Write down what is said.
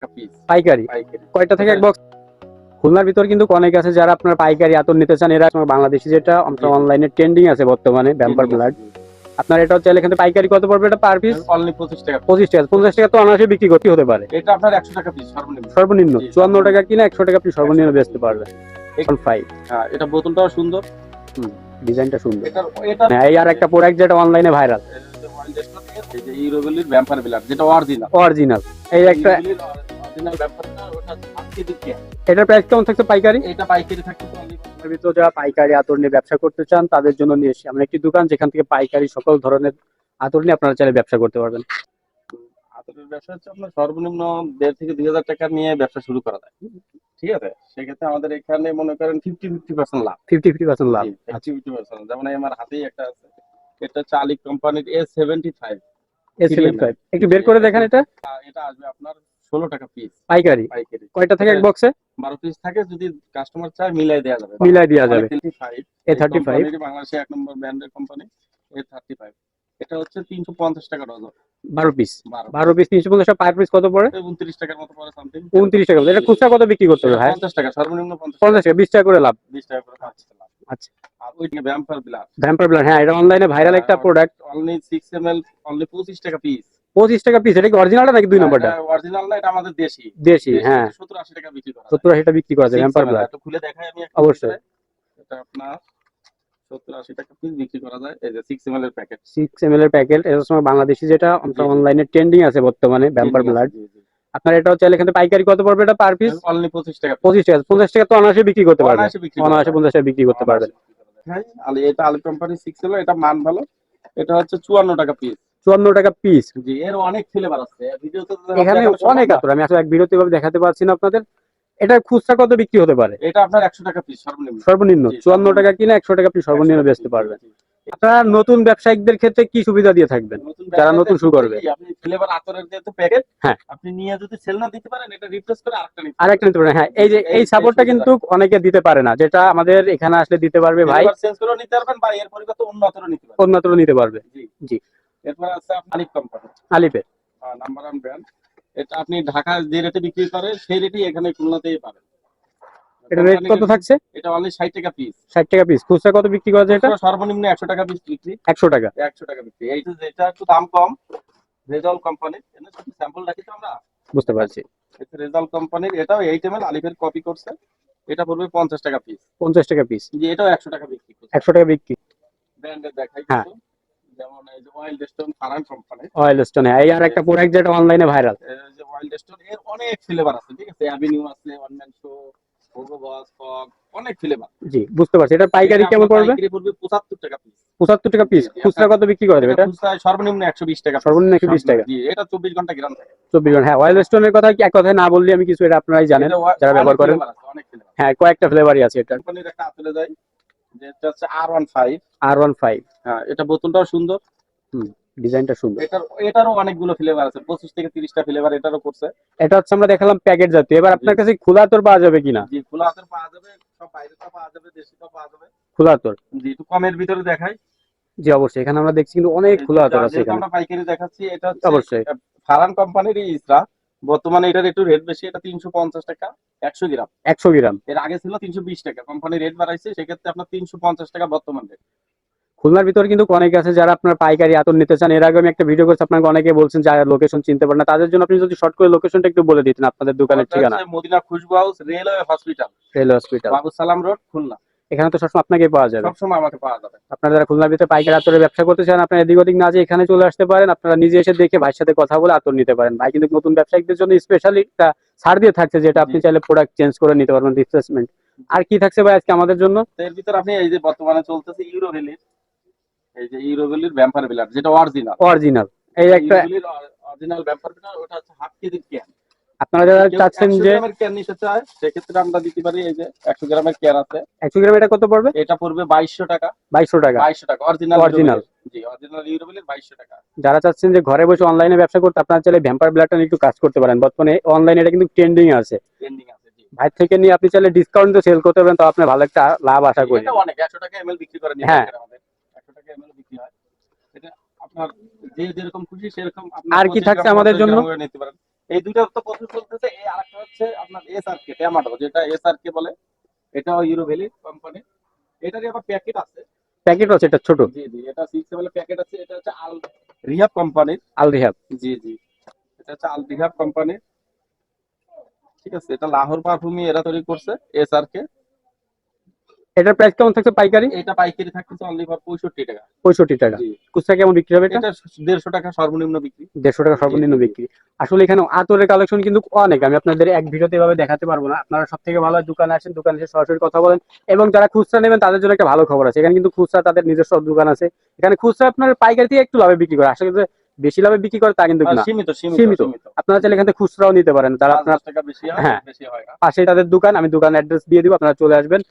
পাইকারি কয়টা থেকে এক বক্স? খুলনার ভিতর কিন্তু অনেক আছে যারা আপনার পাইকারি আতর নিতে চান, এরা বাংলাদেশি যেটা আপনার অনলাইনে ট্রেন্ডিং আছে বর্তমানে ভ্যাম্পার ব্লাড। আপনার এটা চাইলে এখানে পাইকারি কত পড়বে এটা পার পিস? অনলি 25 টাকা। 25 টাকা। 50 টাকা তো অনায়াসে বিক্রি করতে হতে পারে। এটা আপনার 100 টাকা পিস সর্বনিম্ন। সর্বনিম্ন 54 টাকা কিনা 100 টাকা আপনি সর্বনিম্ন বেচতে পারবেন। এখন 5। হ্যাঁ, এটা বোতলটাও সুন্দর, ডিজাইনটা সুন্দর। এটা হ্যাঁ, এই আর একটা প্রোডাক্ট যেটা অনলাইনে ভাইরাল, এই যে ইউরোভ্যালির ভ্যাম্পার ব্লাড যেটা অরিজিনাল। এই একটা অরিজিনাল ভ্যাম্পারটা ওটা 7 কেজি কে। এটার প্রাইস কেমন থাকছে পাইকারি? এটা পাইকারি থাকছে অনলি। এর ভিতর যারা পাইকারি আতর নিয়ে ব্যবসা করতে চান তাদের জন্য নিয়ে এসেছি আমরা একটি দোকান যেখান থেকে পাইকারি সকল ধরনের আতর নিয়ে আপনারা চাইলে ব্যবসা করতে পারবেন। আতরের ব্যবসা হচ্ছে আপনার সর্বনিম্ন 1.5 থেকে 2,000 টাকা নিয়ে ব্যবসা শুরু করা যায়। ঠিক আছে, সেক্ষেত্রে আমাদের এখানে মনে করেন 50% লাভ। 50% লাভ। 50% যেমন আমার হাতেই একটা আছে, এটা হচ্ছে আলিফ কোম্পানির A75। A75 একটু বের করে দেখেন। এটা আসবে আপনার 16 টাকা পিস পাইকারি। পাইকারি। কয়টা থেকে এক বক্সে? 12 পিস থাকে, যদি কাস্টমার চায় মিলাই দেওয়া যাবে। A35 বাংলাদেশে 1 নম্বর ব্র্যান্ডের কোম্পানি A35। এটা হচ্ছে 350 টাকা ডজন। 12 পিস 350 টাকা। পার পিস কত পড়ে? 29 টাকার মতো পড়ে সামথিং। 29 টাকা। এটা খুচরা কত বিক্রি করতে হবে ভাই? 50 টাকা সর্বনিম্ন 50 টাকা। 20 টাকা করে লাভ। 20 টাকা করে পাচ্ছে লাভ। আচ্ছা, আর ওইটা ভ্যাম্পার ব্লাড। হ্যাঁ, এটা অনলাইনে ভাইরাল একটা প্রোডাক্ট। অনলি 6 ml অনলি 25 টাকা পিস। 25 টাকা পিস। এটা কি অরিজিনালটা নাকি 2 নম্বরটা? অরিজিনাল না, এটা আমাদের দেশি। হ্যাঁ, 70-80 টাকা বিক্রি করা। 70-80 টাকা বিক্রি করা যায় ভ্যাম্পার ব্লাড। একটু খুলে দেখাই আমি। অবশ্যই। এটা আপনার 70-80 টাকা পিস বিক্রি করা যায়। এই যে 6 ml এর প্যাকেট। 6 ml এর প্যাকেট। এর সময় বাংলাদেশি যেটা আপনার অনলাইনে ট্রেন্ডিং আছে বর্তমানে ভ্যাম্পার ব্লাড। আপনার এটা চাইলে এখানে পাইকারি কত পড়বে এটা পার পিস? অনলি 25 টাকা। 25 টাকা। 50 টাকা তো অনায়াসে বিক্রি করতে পারবেন। অনায়াসে 50 টাকা বিক্রি করতে পারবেন। হ্যাঁ, এটা আলিফ কোম্পানি 6 ml, এটা মান ভালো। এটা হচ্ছে 54 টাকা পিস। 54 টাকা পিস। জি, এর অনেক ফ্লেভার আছে। ভিডিওতে এখানে অনেক আতর, আমি আসলে এক ভিডিওতে এভাবে দেখাতে পারছি না আপনাদের। এটা খুচরা কত বিক্রি হতে পারে? এটা আপনার 100 টাকা পিস সর্বনিম্ন। 54 টাকা কিনা 100 টাকা আপনি সর্বনিম্ন বেচতে পারবেন। আপনারা নতুন ব্যবসায়িকদের ক্ষেত্রে কি সুবিধা দিয়ে থাকবেন যারা নতুন শুরু করবে? আপনি ফ্লেভার আতরের যেহেতু প্যাকেট, হ্যাঁ, আপনি নিয়ে যদি সেল না দিতে পারেন, এটা রিপ্লেস করে আরেকটা নিতে পারেন। হ্যাঁ, এই যে এই সাপোর্টটা কিন্তু অনেকে দিতে পারে না, যেটা আমাদের এখানে আসলে দিতে পারবে ভাই। চেঞ্জ করে নিতে পারবেন বা এর পরিবর্তে অন্য আতরও নিতে পারবেন। অন্য আতরও নিতে পারবে। জি। এরপর আছে আলিফ কোম্পানি। আলিফের নাম্বার 1 ব্র্যান্ড। এটা আপনি ঢাকা যে রেটে বিক্রি করে সেই রেটই এখানে খুলনাতেই পাবেন। এটা রেট কত থাকছে? এটা অনলি 60 টাকা পিস। 60 টাকা পিস। খুচরা কত বিক্রি করা যায় এটা? সর্বনিম্ন 100 টাকা পিস বিক্রি। 100 টাকা। 100 টাকা বিক্রি। এইটা যেটা একটু দাম কম, রেজাল কোম্পানির। এনে শুধু স্যাম্পল রাখি তো আমরা। বুঝতে পারছি। এটা রেজাল কোম্পানির, এটাও 8 ml আলিফের কপি করছে। এটা পড়বে 50 টাকা পিস। 50 টাকা পিস। জি, এটাও 100 টাকা বিক্রি করছে। 100 টাকা বিক্রি। ব্র্যান্ডের দেখাই হ্যাঁ, কিছু, যেমন এই যে ওয়াইল্ড স্টোন ফারান কোম্পানি। Oil stone. হ্যাঁ, এই আর একটা প্রোডাক্ট যেটা অনলাইনে ভাইরাল। এই যে ওয়াইল্ড স্টোন এর অনেক ফ্লেভার আছে। ঠিক আছে, অ্যাভিনিউ আছে, ওয়ান ম্যান শো, ওগো বস, ফগ, অনেক ফ্লেভার। জি, বুঝতে পারছি। এটা পাইকারি কেমন পড়বে? পাইকারি পড়বে 75 টাকা পিস। 75 টাকা পিস। খুচরা কত বিক্রি করে দেবে এটা? খুচরা সর্বনিম্ন 120 টাকা। সর্বনিম্ন 120 টাকা। জি, এটা 24 ঘন্টা গ্যারান্টি থাকে। 24 ঘন্টা। হ্যাঁ, অয়েল স্টোনের কথা কি এক কথায় না বললে আমি কিছু, এটা আপনারাই জানেন যারা ব্যবহার করেন। অনেক ফ্লেভার। হ্যাঁ, কয়েকটা ফ্লেভারই আছে এটা। কোম্পানির একটা আপেলে যায়, যেটা হচ্ছে R15। R15। হ্যাঁ, এটা বোতলটাও সুন্দর, ডিজাইনটা সুন্দর। এটারও অনেকগুলো ফ্লেভার আছে, 25 থেকে 30টা ফ্লেভার এটারও করছে। এটা হচ্ছে আমরা দেখালাম প্যাকেট জাতীয়। এবার আপনার কাছে খোলা আতর পাওয়া যাবে কিনা? জি, খোলা আতর পাওয়া যাবে, সব বাইরেটা পাওয়া যাবে, দেশিটাও পাওয়া যাবে। খোলা আতর। জি, একটু কমের ভিতরে দেখাই। জি, অবশ্যই। এখানে আমরা দেখছি কিন্তু অনেক খোলা আতর আছে এখানে। আমরা পাইকারি দেখাচ্ছি। এটা হচ্ছে অবশ্যই ফারান কোম্পানির ইসরা। বর্তমানে এটার একটু রেট বেশি, এটা 350 টাকা 100 গ্রাম। 100 গ্রাম। এর আগে ছিল 320 টাকা, কোম্পানি রেট বাড়াইছে, সেক্ষেত্রে আপনার 350 টাকা বর্তমান রেট। খুলনার ভিতর কিন্তু অনেক আছে যারা আপনার পাইকারি আতর নিতে চান। এর আগে আমি একটা ভিডিও করছি, আপনাকে অনেকে বলছেন যারা লোকেশন চিনতে পারেন না, তাদের জন্য আপনি যদি শর্ট করে লোকেশনটা একটু বলে দিতেন আপনাদের দোকানের ঠিকানা। মদিনা খুশবু হাউস, রেলওয়ে হসপিটাল, বাবু সালাম রোড, খুলনা। এখানে তো সবসময় আপনাকেই পাওয়া যাবে। সবসময় আমাকে পাওয়া যাবে। আপনারা যারা খুলনার ভিতরে পাইকারি আতরের ব্যবসা করতে চান, আপনারা এদিক ওদিক না যেয়ে এখানে চলে আসতে পারেন। আপনারা নিজে এসে দেখে ভাইয়ের সাথে কথা বলে আতর নিতে পারেন। ভাই কিন্তু নতুন ব্যবসায়ীদের জন্য স্পেশালি একটা ছাড় দিয়ে থাকছে, যেটা আপনি চাইলে প্রোডাক্ট চেঞ্জ করে নিতে পারবেন, রিপ্লেসমেন্ট। আর কি থাকছে ভাই আজকে আমাদের জন্য? এর ভিতর আপনি এই যে বর্তমানে চলতেছে ইউরোভ্যালির, এই যে ইউরোভ্যালির ভ্যাম্পার ব্লাড, যেটা অরিজিনাল। এই একটা অরিজিনাল ভ্যাম্পার ব্লাড, ওটা হচ্ছে হাফ কেজির ক্যান। আপনারা যারা চাচ্ছেন যে 100 গ্রামের ক্যান নিতে চায়, সেক্ষেত্রে আমরা দিতে পারি। এই যে 100 গ্রামের ক্যান আছে। 100 গ্রাম এটা কত পড়বে? এটা পড়বে 2200 টাকা। 2200 টাকা। 2200 টাকা অরিজিনাল। জি, অরিজিনাল ইউরোভ্যালির 2200 টাকা। যারা চাচ্ছেন যে ঘরে বসে অনলাইনে ব্যবসা করতে, আপনারা চাইলে ভ্যাম্পার ব্লাডটা নিয়ে একটু কাজ করতে পারেন। বর্তমানে অনলাইনে এটা কিন্তু ট্রেন্ডিং আছে। জি। ভাই থেকে নিয়ে আপনি চাইলে ডিসকাউন্ট সেল করতে পারেন, তো আপনি ভালো একটা লাভ আশা করি। এটা অনেক 100 টাকা এমএল বিক্রি করেন হ্যাঁ, আমাদের 100 টাকা এমএল বিক্রি হয়। এটা আপনার যে যেরকম খুশি সেরকম আর কি থাকছে আমাদের জন্য? এই দুইটা তো প্রচুর চলতেছে। এই আরেকটা হচ্ছে আপনার এসআরকে টমেটো, যেটা এসআরকে বলে, এটাও ইউরো ভ্যালি কোম্পানি। এটারই আবার প্যাকেট আছে। প্যাকেট আছে এটা ছোট। জি জি, এটা 6 এর প্যাকেট আছে। এটা হচ্ছে আল রিহাব কোম্পানির। আল রিহাব। জি জি, এটা হচ্ছে আল রিহাব কোম্পানির। ঠিক আছে, এটা লাহোর পারফিউমি এরা তৈরি করছে, এসআরকে। এটার প্রাইস কেমন থাকছে পাইকারি? এটা পাইকারি থাকতেছে অনলি ফর 65 টাকা। 65 টাকা। জি, খুচরা কেমন বিক্রি হবে এটা? এটা 150 টাকা সর্বনিম্ন বিক্রি। 150 টাকা সর্বনিম্ন বিক্রি। আসলে এখানে আতরের কালেকশন কিন্তু অনেক, আমি আপনাদের এক ভিডিওতে এভাবে দেখাতে পারবো না। আপনারা সব থেকে ভালো হয় দোকানে আসেন, দোকানে এসে সরাসরি কথা বলেন। এবং যারা খুচরা নেবেন তাদের জন্য একটা ভালো খবর আছে, এখানে কিন্তু খুচরা তাদের নিজস্ব দোকান আছে। এখানে খুচরা আপনার পাইকারি থেকে একটু লাভে বিক্রি করে, আসলে যে বেশি লাভে বিক্রি করে তা কিন্তু না, সীমিত সীমিত সীমিত। সীমিত। আপনারা চাইলে এখান থেকে খুচরাও নিতে পারেন, তারা 5-10 আপনার টাকা বেশি হয়, হ্যাঁ বেশি হয় না। পাশেই তাদের দোকান, আমি দোকান অ্যাড্রেস দিয়ে দিব, আপনারা চলে আসবেন।